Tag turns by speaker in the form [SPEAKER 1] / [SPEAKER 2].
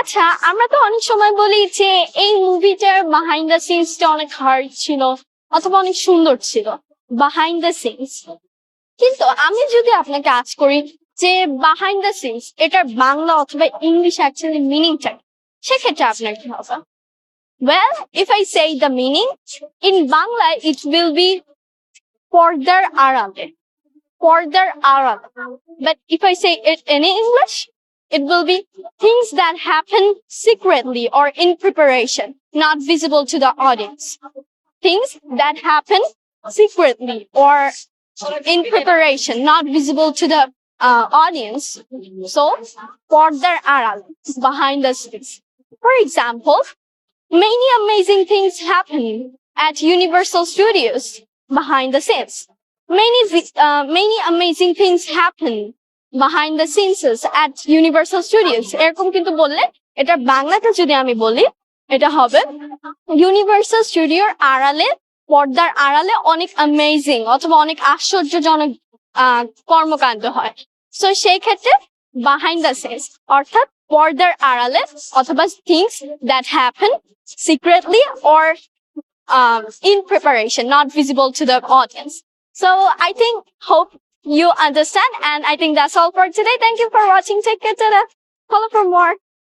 [SPEAKER 1] আচ্ছা, আমরা তো অনেক সময় বলি যে এই মুভিটার বিহাইন্ড দ্য সিনসটা অনেক হার্ড ছিল অথবা অনেক সুন্দর ছিল, বিহাইন্ড দ্য সিনস। কিন্তু আমি যদি আপনাকে আজ করি যে বিহাইন্ড দ্য সিনস এটার বাংলা অথবা ইংলিশ অ্যাকচুয়ালি মিনিংটা, সেক্ষেত্রে আপনার কি হবে? Well, if I say the meaning, in Bangla it will be পর্দার আড়ালে. পর্দার আড়ালে. But if I say it in English, it will be things that happen secretly or in preparation, not visible to the audience. Things that happen secretly or in preparation, not visible to the audience. So, পর্দার আড়াল, behind the scenes. For example, many amazing things happen at Universal Studios behind the scenes. Many amazing things happen behind the scenes at Universal Studios. এরকম কিন্তু বললে এটা বাংলাতে যদি আমি বলি এটা হবে ইউনিভার্সাল স্টুডিওর আড়ালে, পর্দার আড়ালে অনেক অ্যামেজিং অথবা অনেক আশ্চর্যজনক কর্মকাণ্ড হয়। সো সেই ক্ষেত্রে behind the scenes অর্থাৎ পর্দার আড়ালে অথবা things that happen secretly or in preparation, not visible to the audience. So I hope you understand, and I think that's all for today. Thank you for watching. Take care. Follow for more.